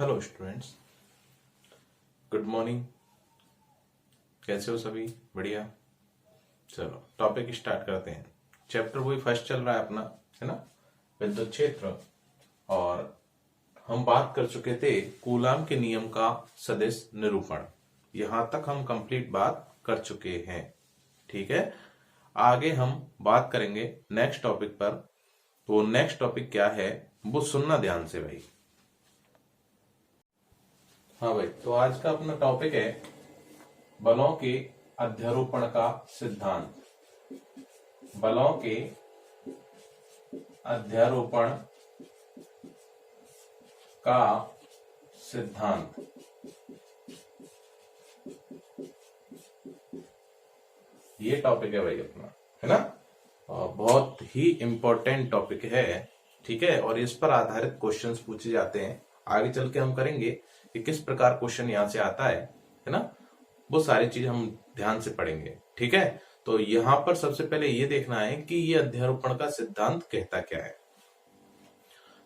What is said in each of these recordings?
Hello students, good morning. कैसे हो सभी? बढ़िया। चलो टॉपिक स्टार्ट करते हैं। चैप्टर वही फर्स्ट चल रहा है अपना, है ना, विद्युत क्षेत्र। और हम बात कर चुके थे कूलाम के नियम का सदिश निरूपण। यहां तक हम कंप्लीट बात कर चुके हैं। ठीक है, आगे हम बात करेंगे नेक्स्ट टॉपिक पर। तो नेक्स्ट टॉपिक क्या है वो सुनना ध्यान से भाई। हाँ भाई, तो आज का अपना टॉपिक है बलों के अध्यारोपण का सिद्धांत। बलों के अध्यारोपण का सिद्धांत। ये टॉपिक है भाई अपना, है ना। और बहुत ही इंपॉर्टेंट टॉपिक है, ठीक है। और इस पर आधारित क्वेश्चंस पूछे जाते हैं। आगे चल के हम करेंगे कि किस प्रकार क्वेश्चन यहां से आता है ना। वो सारी चीज हम ध्यान से पढ़ेंगे, ठीक है। तो यहां पर सबसे पहले ये देखना है कि ये अध्यारोपण का सिद्धांत कहता क्या है।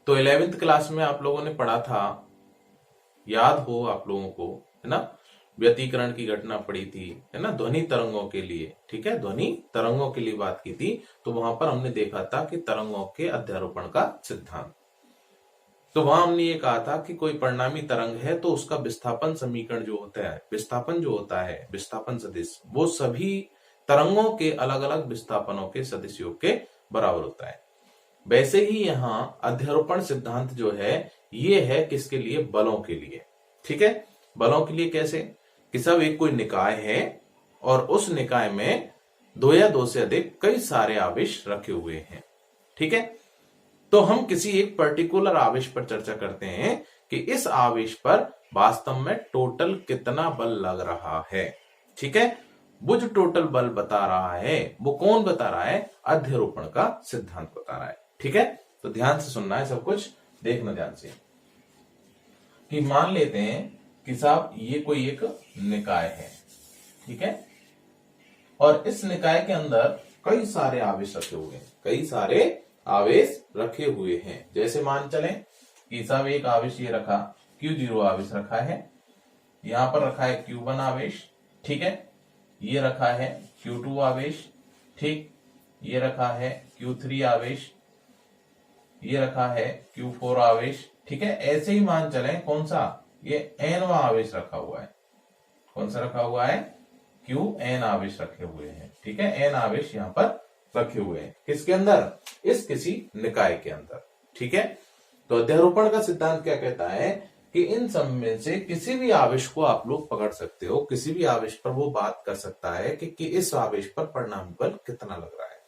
तो 11th क्लास में आप लोगों ने पढ़ा था, याद हो आप लोगों को, है ना। व्यतिकरण की घटना पड़ी थी, है ना, ध्वनि तरंगों के लिए। ठीक है, ध्वनि तरंगों के लिए बात की थी। तो वहां पर हमने देखा था कि तरंगों के अध्यारोपण का सिद्धांत। तो वहां हमने ये कहा था कि कोई परिणामी तरंग है तो उसका विस्थापन समीकरण जो होता है, विस्थापन जो होता है, विस्थापन सदिश, वो सभी तरंगों के अलग अलग विस्थापनों के सदिश योग के बराबर होता है। वैसे ही यहाँ अध्यारोपण सिद्धांत जो है ये है किसके लिए? बलों के लिए। ठीक है, बलों के लिए कैसे कि सब एक कोई निकाय है और उस निकाय में दो या दो से अधिक कई सारे आवेश रखे हुए हैं। ठीक है, तो हम किसी एक पर्टिकुलर आवेश पर चर्चा करते हैं कि इस आवेश पर वास्तव में टोटल कितना बल लग रहा है। ठीक है, वो जो टोटल बल बता रहा है वो कौन बता रहा है? अध्यारोपण का सिद्धांत बता रहा है। ठीक है, तो ध्यान से सुनना है, सब कुछ देखना ध्यान से। कि मान लेते हैं कि साहब ये कोई एक निकाय है, ठीक है, और इस निकाय के अंदर कई सारे आवेश रखे हुए हैं, कई सारे आवेश रखे हुए हैं। जैसे मान चलें कि साहब एक आवेश ये रखा, Q0 आवेश रखा है, यहां पर रखा है Q1 आवेश, ठीक है, ये रखा है Q2 आवेश, ठीक, ये रखा है Q3 आवेश, ये रखा है Q4 आवेश। ठीक है, ऐसे ही मान चलें कौन सा, ये Nवा आवेश रखा हुआ है। कौन सा रखा हुआ है? Qn आवेश रखे हुए हैं। ठीक है, N आवेश यहां पर रखे हुए हैं। किसके अंदर? इस किसी निकाय के अंदर। ठीक है, तो अध्यारोपण का सिद्धांत क्या कहता है कि इन सब में से किसी भी आवेश को आप लोग पकड़ सकते हो, किसी भी आवेश पर वो बात कर सकता है कि इस आवेश पर परिणामी बल कितना लग रहा है।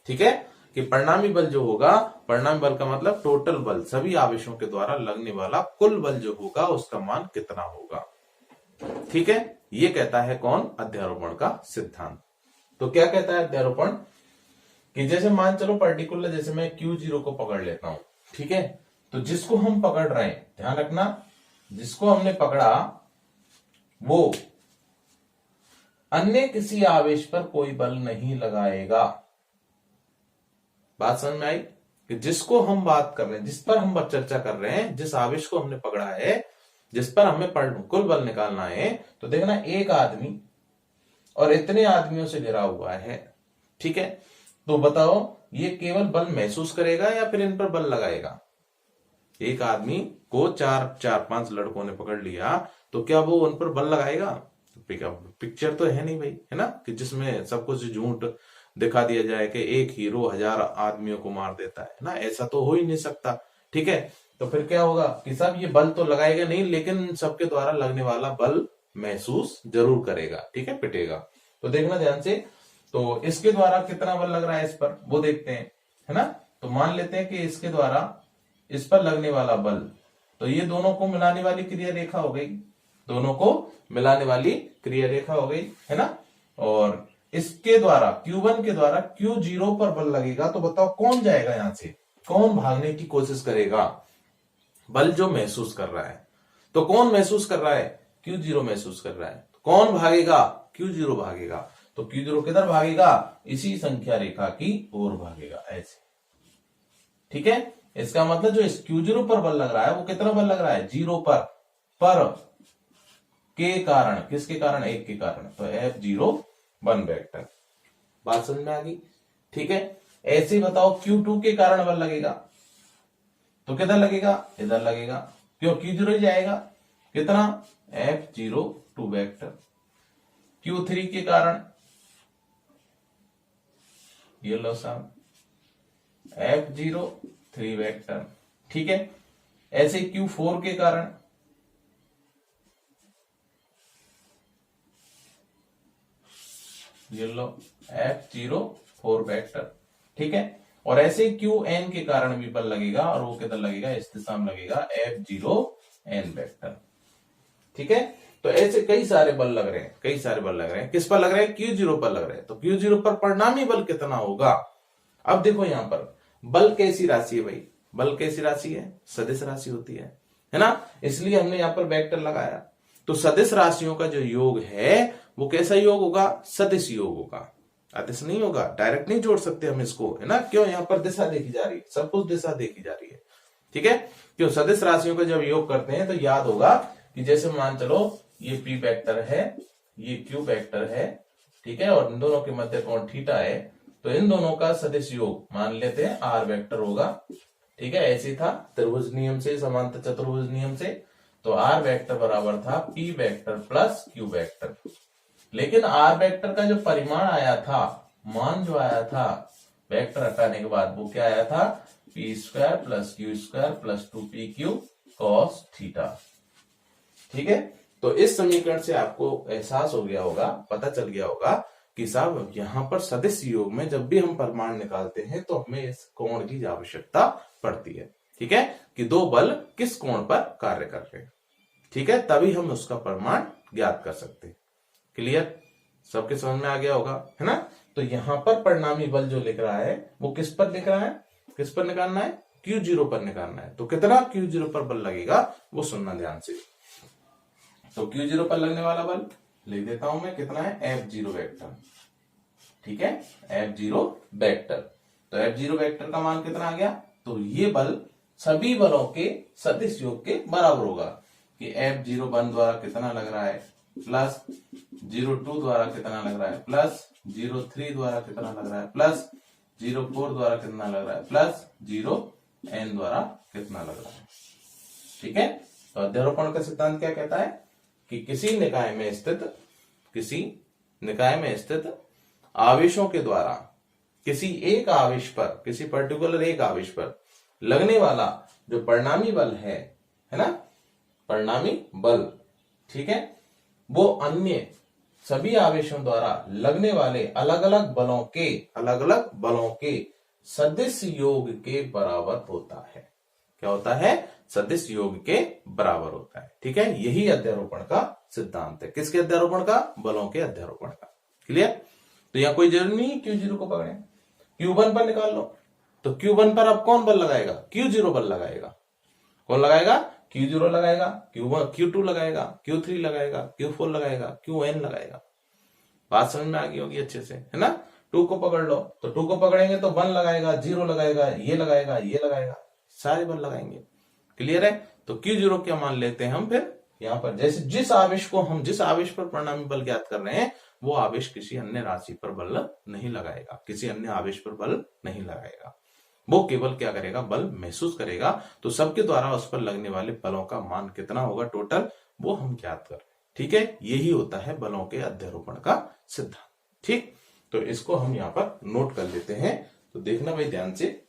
ठीक है, कि परिणामी बल जो होगा, परिणामी बल का मतलब टोटल बल, सभी आवेशों के द्वारा लगने वाला कुल बल जो होगा उसका मान कितना होगा। ठीक है, ये कहता है कौन? अध्यारोपण का सिद्धांत। तो क्या कहता है अध्यारोपण कि जैसे मान चलो पर्टिकुलर, जैसे मैं Q0 को पकड़ लेता हूं, ठीक है, तो जिसको हम पकड़ रहे हैं, ध्यान रखना, जिसको हमने पकड़ा वो अन्य किसी आवेश पर कोई बल नहीं लगाएगा। बात समझ में आई? कि जिसको हम बात कर रहे हैं, जिस पर हम चर्चा कर रहे हैं, जिस आवेश को हमने पकड़ा है, जिस पर हमें कुल बल निकालना है, तो देखना एक आदमी और इतने आदमियों से घिरा हुआ है। ठीक है, तो बताओ ये केवल बल महसूस करेगा या फिर इन पर बल लगाएगा? एक आदमी को चार पांच लड़कों ने पकड़ लिया तो क्या वो उन पर बल लगाएगा? पिक्चर तो है नहीं भाई, है ना, कि जिसमें सब कुछ झूठ दिखा दिया जाए कि एक हीरो 1000 आदमियों को मार देता है ना, ऐसा तो हो ही नहीं सकता। ठीक है, तो फिर क्या होगा कि सब ये बल तो लगाएगा नहीं, लेकिन सबके द्वारा लगने वाला बल महसूस जरूर करेगा। ठीक है, पिटेगा। तो देखना ध्यान से, तो इसके द्वारा कितना बल लग रहा है इस पर, वो देखते हैं, है ना। तो मान लेते हैं कि इसके द्वारा इस पर लगने वाला बल, तो ये दोनों को मिलाने वाली क्रिया रेखा हो गई, दोनों को मिलाने वाली क्रिया रेखा हो गई, है ना। और इसके द्वारा Q1 के द्वारा Q0 पर बल लगेगा। तो बताओ कौन जाएगा यहां से, कौन भागने की कोशिश करेगा? बल जो महसूस कर रहा है। तो कौन महसूस कर रहा है? Q0 महसूस कर रहा है। तो कौन भागेगा? Q0 भागेगा। तो Q0 किधर भागेगा? इसी संख्या रेखा की ओर भागेगा, ऐसे। ठीक है, इसका मतलब जो इस Q0 पर बल लग रहा है वो कितना बल लग रहा है, 0 पर के कारण, किसके कारण, 1 के कारण, तो F0 1 वेक्टर। बात समझ में आ गई, ठीक है। ऐसे ही बताओ Q2 के कारण बल लगेगा तो किधर लगेगा, इधर लगेगा, क्यों, Q0 ही जाएगा, कितना, F0 2 वेक्टर। Q3 के कारण ये लो साहब F0 3 वेक्टर, ठीक है। ऐसे Q4 के कारण ये लो F0 4 वेक्टर, ठीक है। और ऐसे Qn के कारण भी बल लगेगा और वो किधर लगेगा, इस दिशा में लगेगा, F0 n वेक्टर, ठीक है। तो ऐसे कई सारे बल लग रहे हैं, कई सारे बल लग रहे हैं, किस पर लग रहे हैं, Q0 पर लग रहे हैं। तो Q0 पर परिणामी बल कितना होगा। अब देखो यहां पर बल कैसी राशि है भाई, बल कैसी राशि है, सदिश राशि होती है ना, इसलिए हमने यहां पर वेक्टर लगाया। तो सदिश राशियों का जो योग है वो कैसा योग होगा, सदिश योग होगा, अदिश नहीं होगा। डायरेक्ट नहीं जोड़ सकते हम इसको, है ना, क्यों, यहां पर दिशा देखी जा रही है, सब कुछ दिशा देखी जा रही है, ठीक है। क्यों, सदिश राशियों का जब योग करते हैं तो याद होगा कि जैसे मान चलो ये P वेक्टर है, ये Q वेक्टर है, ठीक है, और इन दोनों के मध्य कोण थीटा है, तो इन दोनों का सदिश योग मान लेते हैं R वेक्टर होगा, ठीक है। ऐसे था त्रिभुज नियम से, समांतर चतुर्भुज नियम से, तो R वेक्टर बराबर था P vector plus Q vector. लेकिन R वेक्टर का जो परिमाण आया था, मान जो आया था वेक्टर हटाने के बाद, वो क्या आया था, P square plus Q square plus 2PQ cos theta, ठीक है। तो इस समीकरण से आपको एहसास हो गया होगा, पता चल गया होगा कि साहब यहां पर सदिश योग में जब भी हम परिमाण निकालते हैं तो हमें इस कोण की आवश्यकता पड़ती है, ठीक है, कि दो बल किस कोण पर कार्य कर रहे हैं, ठीक है, तभी हम उसका परिमाण ज्ञात कर सकते हैं। क्लियर, सबके समझ में आ गया होगा, है ना। तो यहां पर परिणामी बल जो लिख रहा है वो किस पर लिख रहा है, किस पर निकालना है, Q0 पर निकालना है। तो कितना Q0 पर बल लगेगा वो सुनना ध्यान से। तो Q0 पर लगने वाला बल लिख देता हूं मैं, कितना है, F0 वेक्टर, ठीक है, F0 वेक्टर। तो F0 वेक्टर का मान कितना आ गया, तो ये बल सभी बलों के सदिश योग के बराबर होगा, कि F01 द्वारा कितना लग रहा है, प्लस 02 द्वारा कितना लग रहा है, प्लस 03 द्वारा कितना लग रहा है, प्लस 04 द्वारा कितना लग रहा है, प्लस 0n द्वारा कितना लग रहा है, ठीक है। तो अध्यारोपण का सिद्धांत क्या कहता है कि किसी निकाय में स्थित आवेशों के द्वारा किसी एक आवेश पर, किसी पर्टिकुलर एक आवेश पर लगने वाला जो परिणामी बल है ना, परिणामी बल, ठीक है, वो अन्य सभी आवेशों द्वारा लगने वाले अलग अलग बलों के सदिश योग के बराबर होता है। क्या होता है, सदिश योग के बराबर होता है, ठीक है। यही अध्यारोपण का सिद्धांत है, किसके अध्यारोपण का, बलों के अध्यारोपण का। क्लियर। तो यहां कोई जरूरी नहीं Q0 को पकड़े, Q1 पर निकाल लो। तो Q1 पर अब कौन बल लगाएगा, Q0 बल लगाएगा। कौन लगाएगा, Q0 लगाएगा, Q1 Q2 लगाएगा, Q3 लगाएगा, Q4 लगाएगा, Qn लगाएगा। बात समझ में आ गई होगी अच्छे से, है ना। 2 को पकड़ लो, तो 2 को पकड़ेंगे तो 1 लगाएगा, 0 लगाएगा, ये लगाएगा, सारे बल लगाएंगे। क्लियर है। तो Q0 क्या मान लेते हैं हम फिर, यहां पर जैसे जिस आवेश पर परिणामी बल ज्ञात कर रहे हैं वो आवेश किसी अन्य राशि पर बल नहीं लगाएगा, किसी अन्य आवेश पर बल नहीं लगाएगा, वो केवल क्या करेगा, बल महसूस करेगा। तो सबके द्वारा उस पर लगने वाले बलों का मान कितना होगा टोटल, वो हम ज्ञात कर रहे हैं, ठीक है। यही होता है बलों के अध्यारोपण का सिद्धांत, ठीक। तो इसको हम यहां पर नोट कर लेते हैं, तो देखना भाई ध्यान से।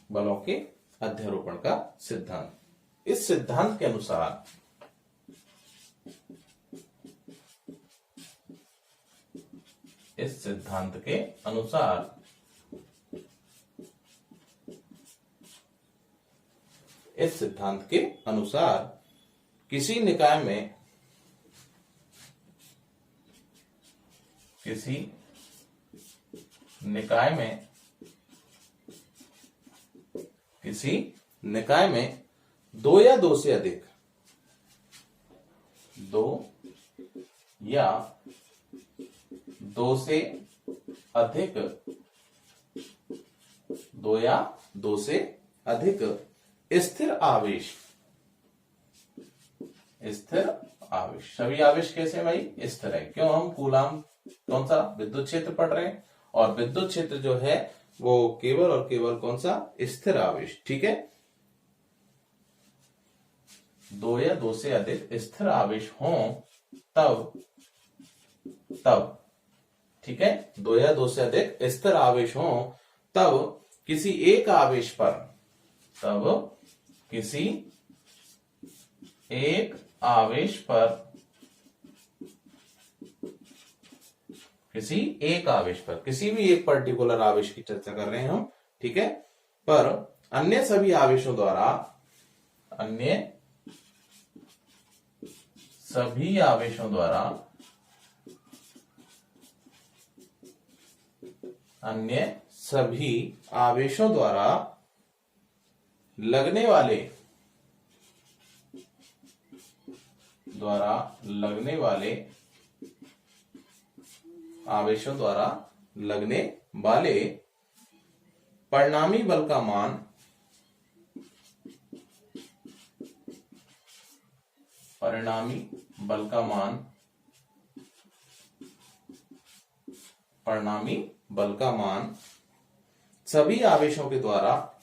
बलों के अध्यारोपण का सिद्धांत, इस सिद्धांत के अनुसार इस सिद्धांत के अनुसार किसी निकाय में दो या दो से अधिक दो अधिक, दो या दो से अधिक स्थिर आवेश, स्थिर आवेश, सभी आवेश कैसे भाई स्थिर है, क्यों, हम कूलाम कौन सा विद्युत क्षेत्र पढ़ रहे हैं, और विद्युत क्षेत्र जो है वो केवल और केवल कौन सा स्थिर आवेश, ठीक है, दो या दो से अधिक स्थिर आवेश हो तब, ठीक है, दो या दो से अधिक स्थिर आवेश हो तब किसी एक आवेश पर, तब किसी एक आवेश पर, किसी एक आवेश पर, किसी भी एक पर्टिकुलर आवेश की चर्चा कर रहे हैं हम, ठीक है, पर अन्य सभी आवेशों द्वारा, अन्य सभी आवेशों द्वारा, अन्य सभी आवेशों द्वारा लगने वाले, आवेशों द्वारा लगने वाले परिणामी बल का मान, परिणामी बल का मान, परिणामी बल का मान सभी आवेशों के द्वारा,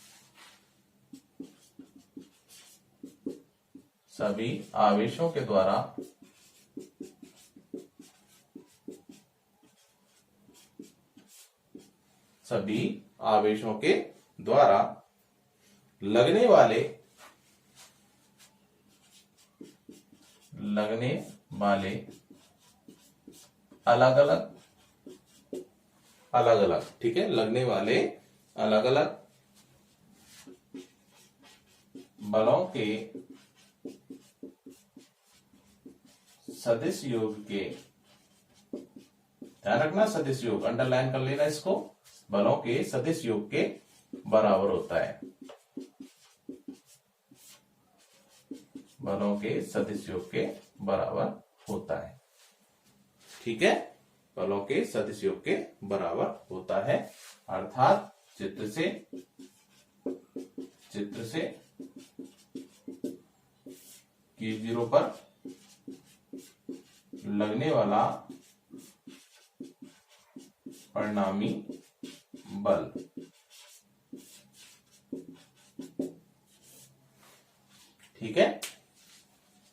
सभी आवेशों के द्वारा सभी आवेशों के द्वारा लगने वाले, अलग अलग, ठीक है, लगने वाले अलग अलग बलों के सदिश योग के, ध्यान रखना सदिश योग अंडरलाइन कर लेना इसको, बलों के सदिश योग के बराबर होता है, बलों के सदिश योग के बराबर होता है, ठीक है, बलों के सदिश योग के बराबर होता है, अर्थात चित्र से Q0 पर लगने वाला परिणामी बल, ठीक है,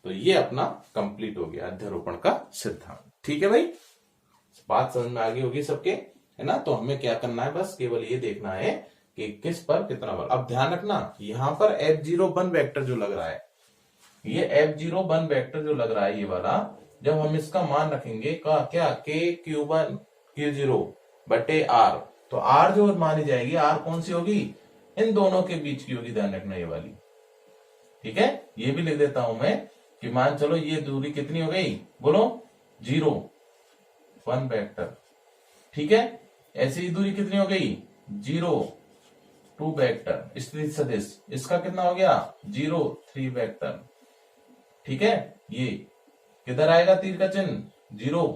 तो ये अपना कंप्लीट हो गया अध्यारोपण का सिद्धांत, ठीक है भाई, बात समझ में आ गई होगी सबके, है ना, तो हमें क्या करना है, बस केवल ये देखना है कि किस पर कितना बल। अब ध्यान रखना यहां पर F0 वेक्टर जो लग रहा है, ये F0 वेक्टर जो लग रहा है ये वाला, जब हम इसका मान रखेंगे का क्या K Q0 बटे R, तो R जो मानी जाएगी, R कौन सी होगी, इन दोनों के बीच की होगी, ध्यान रखना ये वाली, ठीक है, ये भी लिख देता हूं मैं कि मान चलो ये दूरी कितनी हो गई, बोलो 0 1 वेक्टर, ठीक है, ऐसी दूरी कितनी हो गई 0 2 वेक्टर, स्थिति सदिश इसका कितना हो गया 0 3 वेक्टर, ठीक है, ये किधर आएगा तीर का चिन्ह 0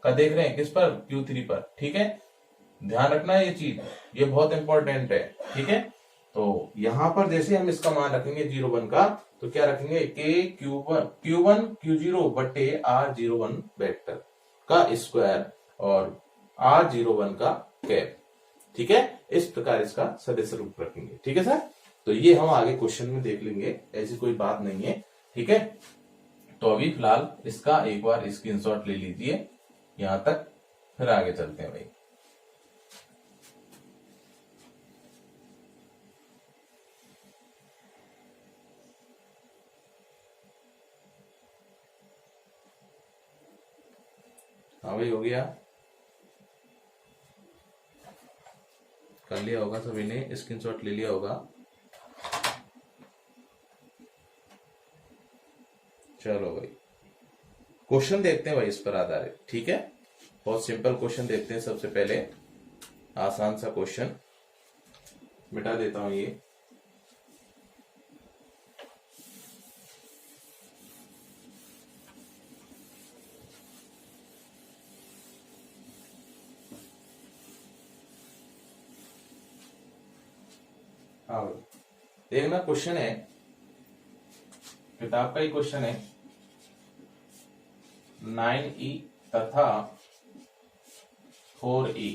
का देख रहे हैं किस पर Q3 पर, ठीक है, ध्यान रखना ये चीज, ये बहुत इंपॉर्टेंट है, ठीक है, तो यहां पर जैसे हम इसका मान रखेंगे 0 1 का, तो क्या रखेंगे K Q1 Q0 बटे R01 वेक्टर का स्क्वायर और R01 का कैप, ठीक है, इस प्रकार इसका सदिश रूप रखेंगे, ठीक है सर, तो ये हम आगे क्वेश्चन में देख लेंगे, ऐसी कोई बात नहीं है, ठीक है, तो अभी फिलहाल इसका एक बार स्क्रीनशॉट ले लीजिए यहां तक, फिर आगे चलते हैं भाई। हाँ भाई हो गया, कर लिया होगा सभी ने, स्क्रीनशॉट ले लिया होगा, चलो भाई क्वेश्चन देखते हैं भाई इस पर आधारित, ठीक है, बहुत सिंपल क्वेश्चन देखते हैं, सबसे पहले आसान सा क्वेश्चन, मिटा देता हूं ये, हाँ देखना, क्वेश्चन है, किताब का ही क्वेश्चन है, 9E तथा 4E।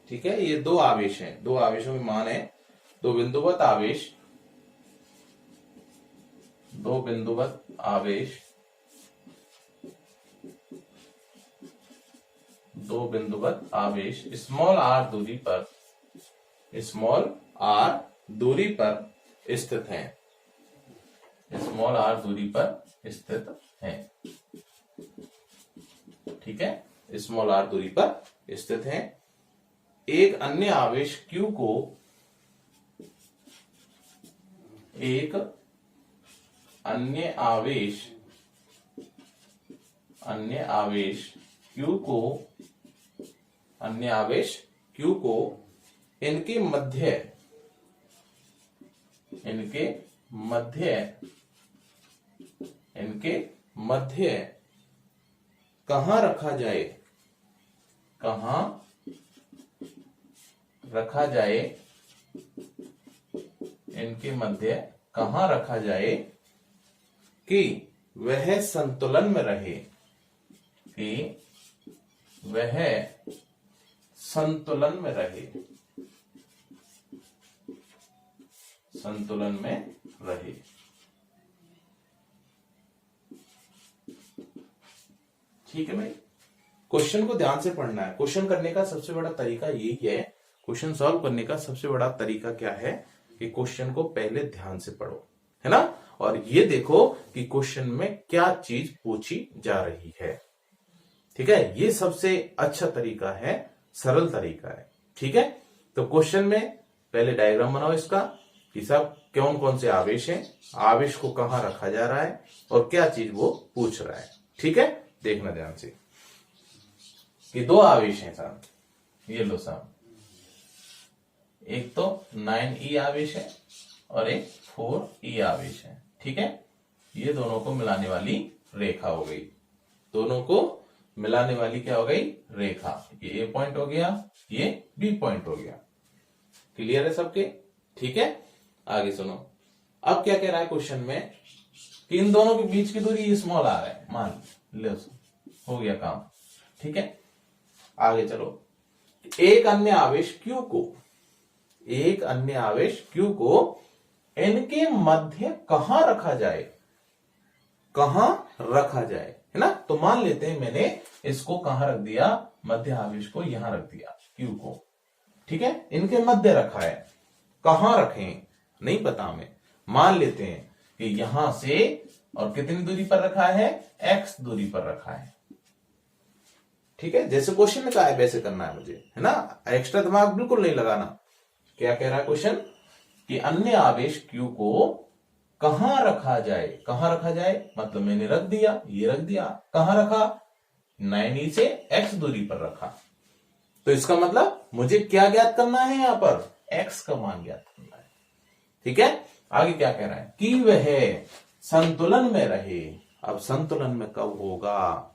ठीक है, ये दो आवेश हैं, दो आवेशों में मान है, दो बिंदुवत आवेश, दो बिंदुवत आवेश, दो बिंदुवत आवेश स्मॉल r दूरी पर, स्मॉल r दूरी पर स्थित हैं, स्मॉल r दूरी पर स्थित हैं। ठीक है, स्मॉल r दूरी पर स्थित हैं। एक अन्य आवेश q को, एक अन्य आवेश q को, अन्य आवेश q को इनके मध्य, इनके मध्य कहां रखा जाए, कहां रखा जाए, इनके मध्य कहां रखा जाए कि वह संतुलन में रहे, कि वह संतुलन में रहे, संतुलन में रहे। ठीक है भाई, क्वेश्चन को ध्यान से पढ़ना है। क्वेश्चन करने का सबसे बड़ा तरीका यही है, क्वेश्चन सॉल्व करने का सबसे बड़ा तरीका क्या है कि क्वेश्चन को पहले ध्यान से पढ़ो, है ना, और ये देखो कि क्वेश्चन में क्या चीज पूछी जा रही है। ठीक है, ये सबसे अच्छा तरीका है, सरल तरीका है। ठीक है, तो क्वेश्चन में पहले डायग्राम बनाओ इसका कि सब कौन कौन से आवेश हैं, आवेश को कहां रखा जा रहा है और क्या चीज वो पूछ रहा है। ठीक है, देखना ध्यान से कि दो आवेश हैं साहब, ये लो साहब, एक तो 9E आवेश है और एक 4E आवेश है। ठीक है, ये दोनों को मिलाने वाली रेखा हो गई, दोनों को मिलाने वाली क्या हो गई, रेखा। ये A पॉइंट हो गया, ये B पॉइंट हो गया। क्लियर है सबके? ठीक है, आगे सुनो। अब क्या कह रहा है क्वेश्चन में कि इन दोनों के बीच की दूरी स्मॉल आ रहा है, मान ले, हो गया काम। ठीक है, आगे चलो। एक अन्य आवेश Q को, एक अन्य आवेश Q को इनके मध्य कहां रखा जाए, कहां रखा जाए, है ना। तो मान लेते हैं मैंने इसको कहां रख दिया, मध्य आवेश को यहां रख दिया, Q को। ठीक है, इनके मध्य रखा है, कहां रखें नहीं पता हमें, मान लेते हैं कि यहां से, और कितनी दूरी पर रखा है, x दूरी पर रखा है। ठीक है, जैसे क्वेश्चन में कहा है वैसे करना है मुझे, है ना, एक्स्ट्रा दिमाग बिल्कुल नहीं लगाना। क्या कह रहा है क्वेश्चन कि अन्य आवेश Q को कहां रखा जाए, कहां रखा जाए मतलब मैंने रख दिया, ये रख दिया, कहां रखा, 9E से x दूरी पर रखा। तो इसका मतलब मुझे क्या ज्ञात करना है, यहां पर x का मान ज्ञात करना है। ठीक है, आगे क्या कह रहा है कि वह संतुलन में रहे। अब संतुलन में कब होगा,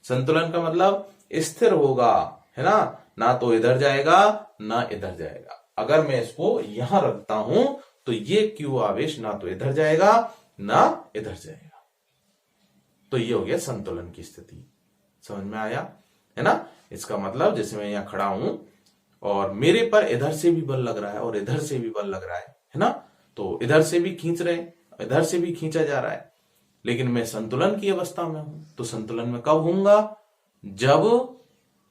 संतुलन का मतलब स्थिर होगा, है ना तो इधर जाएगा ना इधर जाएगा। अगर मैं इसको यहां रखता हूं तो ये Q आवेश ना तो इधर जाएगा ना इधर जाएगा, तो ये हो गया संतुलन की स्थिति। समझ में आया, है ना। इसका मतलब जैसे मैं यहां खड़ा हूं और मेरे पर इधर से भी बल लग रहा है और इधर से भी बल लग रहा है ना, तो इधर से भी खींच रहे हैं, इधर से भी खींचा जा रहा है, लेकिन मैं संतुलन की अवस्था में हूं। तो संतुलन में कब होऊंगा,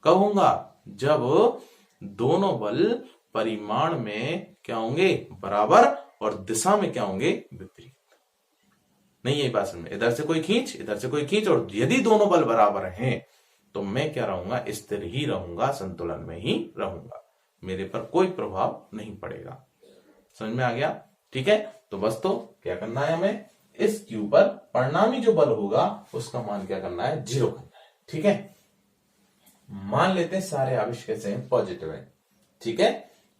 कब होऊंगा, जब दोनों बल परिमाण में क्या होंगे, बराबर, और दिशा में क्या होंगे, विपरीत। नहीं यही बात समझ में, इधर से कोई खींच, इधर से कोई खींच, और यदि दोनों बल बराबर हैं तो मैं क्या रहूंगा, स्थिर ही रहूंगा, संतुलन में ही रहूंगा, मेरे पर कोई प्रभाव नहीं पड़ेगा। समझ में आ गया। ठीक है, तो बस तो क्या करना है, हमें इस Q पर परिणामी जो बल होगा उसका मान क्या करना है, 0 करना है। ठीक है, मान लेते हैं सारे आवेश कैसे हैं, पॉजिटिव है। ठीक है,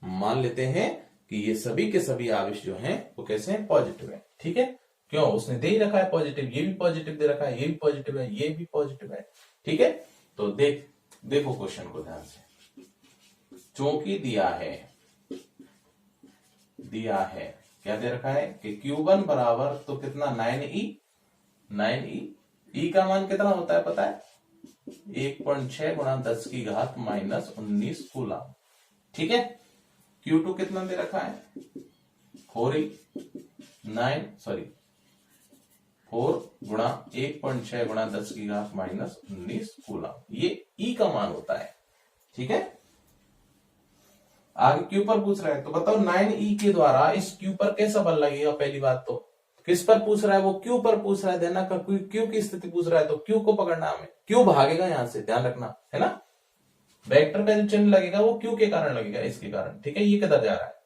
मान लेते हैं कि ये सभी के सभी आवेश जो हैं वो कैसे हैं, पॉजिटिव है। ठीक है, क्यों, उसने दे ही रखा है पॉजिटिव, ये भी पॉजिटिव दे रखा है, ये भी पॉजिटिव है, ये भी पॉजिटिव है। ठीक है, तो देखो क्वेश्चन को ध्यान से। चूंकि दिया है दिया है। क्या दे रखा है कि Q1 बराबर तो कितना 9E, 9E, E का मान कितना होता है पता है 1.6 गुणा 10 की घात -19 कूलम। ठीक है, Q2 कितना दे रखा है 4 गुणा 1.6 गुणा 10 की घात -19 कूलम, ये E का मान होता है। ठीक है, आगे Q पर पूछ रहा है, तो बताओ 9E के द्वारा इस Q पर कैसा बल लगेगा। पहली बात तो किस पर पूछ रहा है, वो Q पर पूछ रहा है, ध्यान रखना Q की स्थिति पूछ रहा है तो Q को पकड़ना हमें। Q भागेगा यहां से, ध्यान रखना है ना, वेक्टर का जो चिन्ह लगेगा वो Q के कारण लगेगा, इसके कारण। ठीक है, ये किधर जा रहा है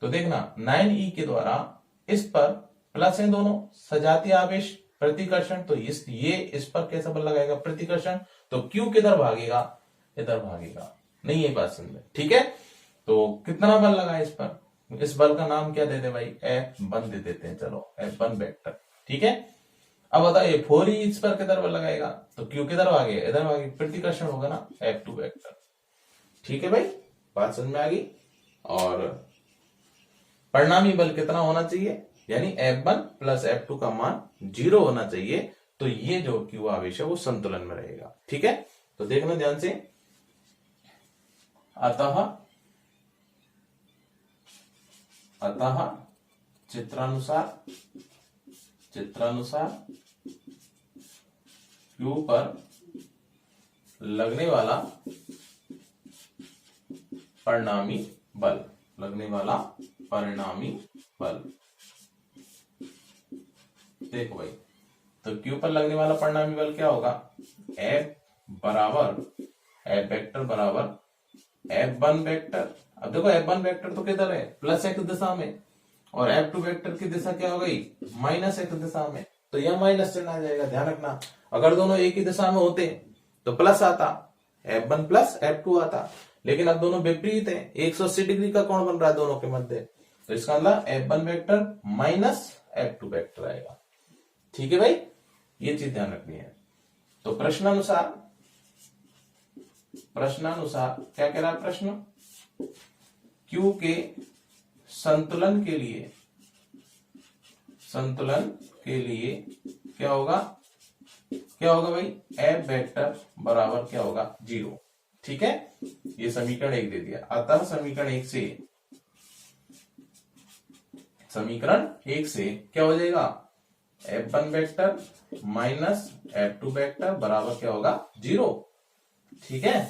तो देखना 9E के द्वारा इस पर प्लस है दोनों, सजातीय आवेश प्रतिकर्षण, तो ये इस पर कैसा बल लगाएगा प्रतिकर्षण, तो Q किधर भागेगा, इधर भागेगा। नहीं ये बात समझ। ठीक है, तो कितना बल लगा इस पर, इस बल का नाम क्या दे दे भाई F1 दे देते हैं, चलो F1 वेक्टर। ठीक है, अब बताइए 4E इस पर किधर बल लगाएगा, तो Q किधर भागेगा, इधर भागेगा, प्रतिकर्षण होगा ना F2 वेक्टर। ठीक है भाई, बात समझ में आ गई। और परिणामी बल कितना होना चाहिए, यानी F1 प्लस F2 का मान 0 होना चाहिए, तो ये जो Q आवेश है वो संतुलन में रहेगा। ठीक है, तो देखना ध्यान से, अतः चित्रानुसार Q पर लगने वाला परिणामी बल, देखो भाई, तो Q पर लगने वाला परिणामी बल क्या होगा, F बराबर F वेक्टर बराबर F1 वेक्टर। अब देखो F1 वेक्टर तो किधर है प्लस x दिशा में, और F2 वेक्टर की दिशा क्या हो गई -x दिशा में, तो यह माइनस चिन्ह आ जाएगा। ध्यान रखना, अगर दोनों एक ही दिशा में होते तो प्लस आता, F1 प्लस F2 आता, लेकिन अब दोनों विपरीत है, 180 डिग्री का कोण बन रहा है दोनों के मध्य, तो इसका मतलब F1 vector minus F2 vector आएगा। ठीक है भाई, ये चीज ध्यान रखनी है। तो प्रश्नानुसार क्या कह रहा है प्रश्न, Q के संतुलन के लिए क्या होगा भाई F वेक्टर बराबर क्या होगा 0। ठीक है, ये समीकरण 1 दे दिया। अतः समीकरण 1 से क्या हो जाएगा, F1 vector minus F2 vector बराबर क्या होगा 0। ठीक है,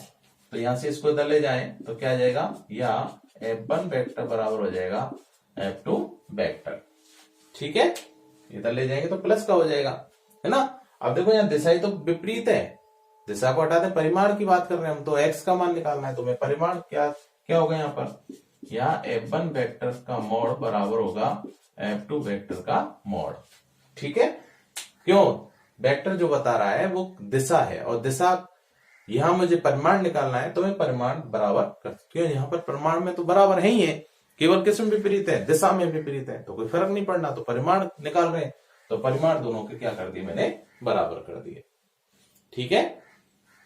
तो यहां से इसको इधर ले जाएं तो क्या आ जाएगा, या F1 वेक्टर बराबर हो जाएगा F2 वेक्टर। ठीक है, इधर ले जाएंगे तो प्लस का हो जाएगा, है ना। अब देखो यहाँ दिशा तो विपरीत है, दिशा को हटा दें, परिमाण की बात कर रहे हैं हम, तो x का मान निकालना है, तो मैं परिमाण क्या होगा यहाँ पर, यहाँ F1 वेक्टर का मोड बराबर होगा F2 वेक्टर का मोड। ठीक है, क्यों, वेक्टर जो बता रहा है वो दिशा है, और दिशा यहां मुझे परिमाण निकालना है, तो मैं परिमाण बराबर कर, क्यों यहाँ पर परिमाण में तो बराबर है ही है, केवल किस में विपरीत है, दिशा में विपरीत है, तो कोई फर्क नहीं पड़ना, तो परिमाण निकाल रहे हैं, तो परिमाण दोनों के क्या कर दिए मैंने, बराबर कर दिए। ठीक है,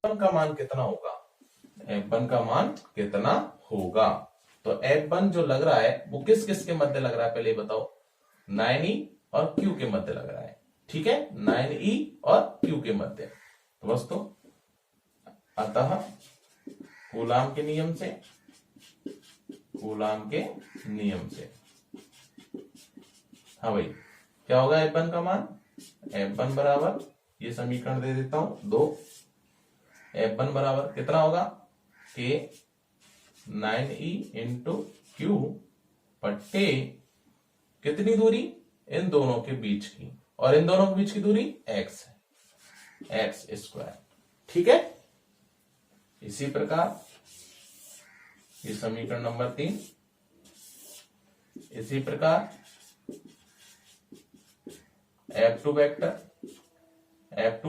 F1 का मान कितना होगा, F1 का मान कितना होगा, तो F1 जो लग रहा है वो किस किस के मध्य लग रहा है पहले बताओ, 9E और Q के मध्य लग रहा है। ठीक है, 9E और Q के मध्य, तो बस तो अतः कूलाम के नियम से हाँ भाई, क्या होगा F1 का मान, F1 बराबर, ये समीकरण दे देता हूं 2, F1 बराबर कितना होगा कि 9E इंटू Q बट्टे कितनी दूरी, इन दोनों के बीच की, और इन दोनों के बीच की दूरी x है, x स्क्वायर। ठीक है, इसी प्रकार ये समीकरण नंबर 3, इसी प्रकार F2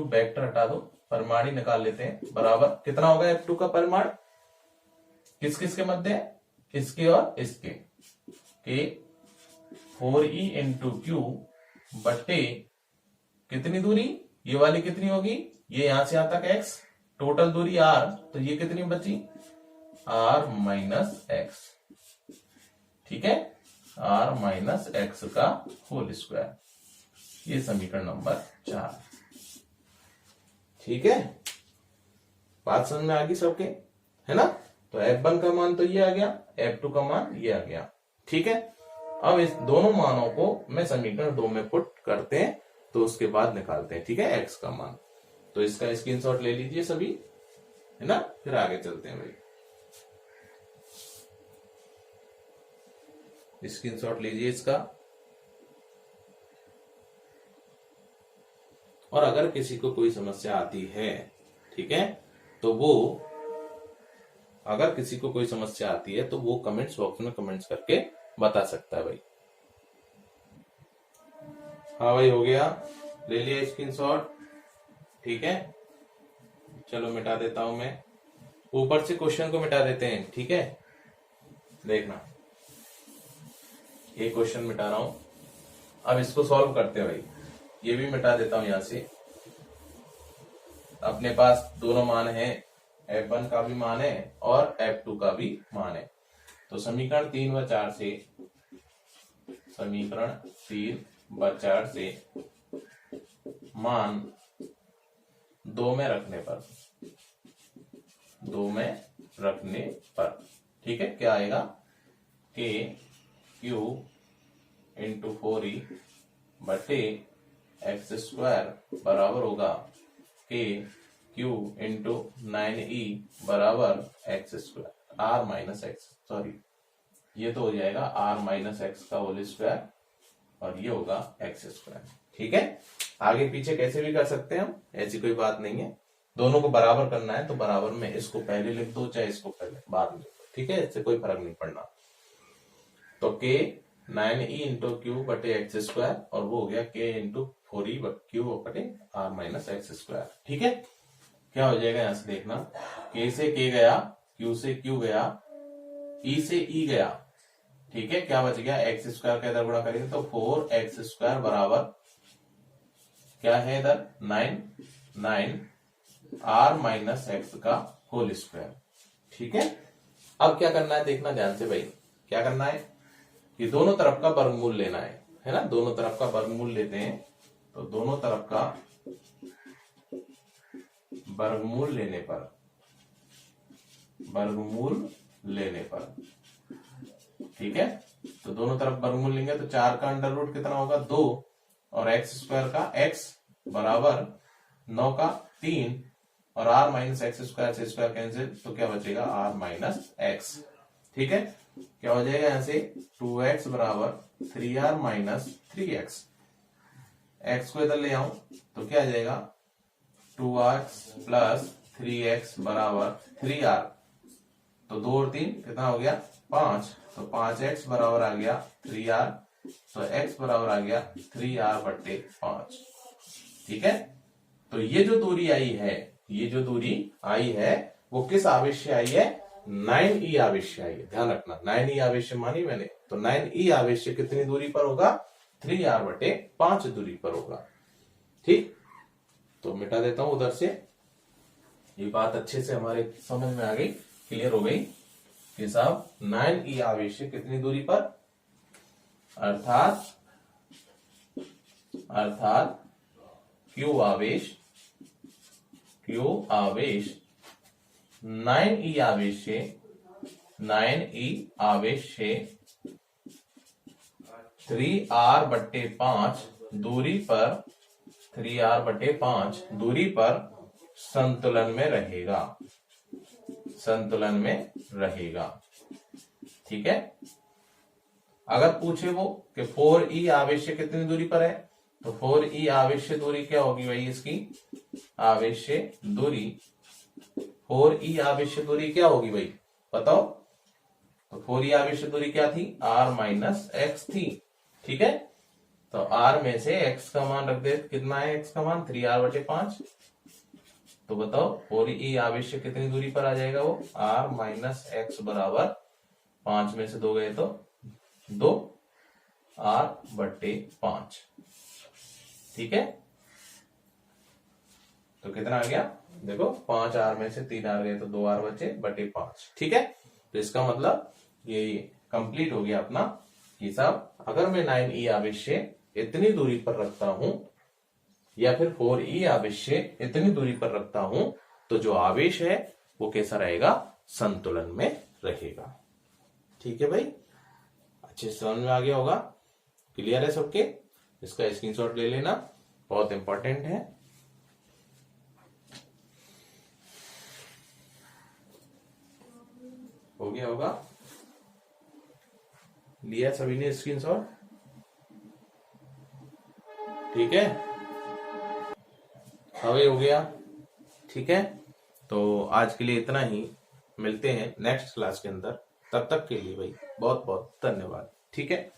वेक्टर हटा दो, परिमाण ही निकाल लेते हैं, बराबर कितना होगा F2 का परिमाण, किस किस के मध्य, इसके और इसके, के 4E इंटू Q बट्टे कितनी दूरी, ये वाली कितनी होगी, ये यहां से यहां तक x, टोटल दूरी r, तो ये कितनी बची r माइनस x। ठीक है, आर माइनस एक्स का होल स्क्वायर। ये समीकरण नंबर 4। ठीक है, बात समझ में आ गई सबके, है ना। तो F1 का मान तो ये आ गया, F2 का मान ये आ गया। ठीक है, अब इस दोनों मानों को मैं समीकरण 2 में पुट करते हैं, तो उसके बाद निकालते हैं, ठीक है, x का मान। तो इसका स्क्रीनशॉट ले लीजिए सभी, है ना, फिर आगे चलते हैं भाई। स्क्रीनशॉट लीजिए इसका। और अगर किसी को कोई समस्या आती है, ठीक है, तो वो, अगर किसी को कोई समस्या आती है तो वो कमेंट्स बॉक्स में कमेंट्स करके बता सकता है भाई। हाँ भाई, हो गया, ले लिया स्क्रीनशॉट। ठीक है, चलो मिटा देता हूं मैं, ऊपर से क्वेश्चन को मिटा देते हैं। ठीक है, देखना, ये क्वेश्चन मिटा रहा हूं, अब इसको सॉल्व करते हैं भाई। ये भी मिटा देता हूं यहां से। अपने पास दोनों मान है, F1 का भी मान है और F2 का भी मान है। तो समीकरण 3 व 4 से, समीकरण 3 व 4 से मान 2 में रखने पर, 2 में रखने पर, ठीक है, क्या आएगा, k q इंटू 4e बटे एक्स स्क्वायर बराबर होगा k q इंटू 9e बराबर x square, r minus x, sorry ये तो हो जाएगा r माइनस एक्स का होल स्क्वायर और ये होगा एक्स स्क्वायर। ठीक है, आगे पीछे कैसे भी कर सकते हैं हम, ऐसी कोई बात नहीं है। दोनों को बराबर करना है तो बराबर में इसको पहले लिख दो, चाहे इसको पहले बाद में लिख दो, ठीक है, इससे कोई फर्क नहीं पड़ना। तो k 9e इंटू क्यू बटे एक्स स्क्वायर और वो हो गया k इंटू 4e क्यू बटे r माइनस एक्स स्क्वायर। ठीक है, क्या हो जाएगा यहां से देखना, k से k गया, q से q गया, e से e गया। ठीक है, क्या बच गया, एक्स स्क्वायर का इधर गुणा करेंगे तो 4x स्क्वायर बराबर क्या है इधर 9 r माइनस एक्स का होल स्क्वायर। ठीक है, अब क्या करना है देखना ध्यान से भाई, क्या करना है कि दोनों तरफ का वर्गमूल लेना है ना, दोनों तरफ का वर्गमूल लेते हैं। तो दोनों तरफ का वर्गमूल लेने पर, वर्गमूल लेने पर, ठीक है, तो दोनों तरफ वर्गमूल लेंगे तो 4 का अंडर रूट कितना होगा 2 और एक्स स्क्वायर का x बराबर 9 का 3 और r माइनस एक्स स्क्वायर से स्क्वायर कैंसिल, तो क्या बचेगा r माइनस एक्स। ठीक है, क्या हो जाएगा यहां से 2x बराबर 3r माइनस 3x, x को इधर ले आऊं तो क्या आ जाएगा 2x प्लस 3x बराबर 3r, तो 2 और 3 कितना हो गया 5, तो 5x बराबर आ गया 3r, तो x बराबर आ गया 3r बट्टे 5। ठीक है, तो ये जो दूरी आई है, ये जो दूरी आई है वो किस आवेश से आई है, 9e आवेश से आई है। ध्यान रखना, 9e आवेश मानी मैंने, तो 9e आवेश से कितनी दूरी पर होगा, 3r बटे 5 दूरी पर होगा। ठीक, तो मिटा देता हूं उधर से, ये बात अच्छे से हमारे समझ में आ गई, क्लियर हो गई कि साहब 9e आवेश से कितनी दूरी पर, अर्थात q आवेश 9e आवेश से 3r बट्टे 5 दूरी पर, 3r बटे 5 दूरी पर संतुलन में रहेगा, संतुलन में रहेगा। ठीक है, अगर पूछे वो कि 4e आवेश से कितनी दूरी पर है, तो 4e आवेश से दूरी क्या होगी भाई, इसकी आवेश से दूरी, 4e आवेश से दूरी क्या होगी भाई बताओ, तो 4e आवेश से दूरी क्या थी, r माइनस एक्स थी। ठीक है, तो r में से x का मान रख दे, कितना है x का मान 3r बटे 5, तो बताओ 4e आवेश से कितनी दूरी पर आ जाएगा वो, r माइनस एक्स बराबर 5 में से 2 गए तो 2 r बटे 5। ठीक है, तो कितना आ गया देखो, 5r में से 3r गए तो 2r बचे बटे 5। ठीक है, तो इसका मतलब ये कंप्लीट हो गया अपना कि साहब अगर मैं 9e आवेश से इतनी दूरी पर रखता हूं या फिर 4e आवेश से इतनी दूरी पर रखता हूं तो जो आवेश है वो कैसा रहेगा, संतुलन में रहेगा। ठीक है भाई, अच्छे से समझ में आ गया होगा, क्लियर है सबके? इसका स्क्रीनशॉट ले लेना, बहुत इंपॉर्टेंट है। हो गया होगा, लिया सभी ने स्क्रीनशॉट? ठीक है, अभी हो गया। ठीक है, तो आज के लिए इतना ही, मिलते हैं नेक्स्ट क्लास के अंदर। तब तक के लिए भाई बहुत बहुत धन्यवाद। ठीक है।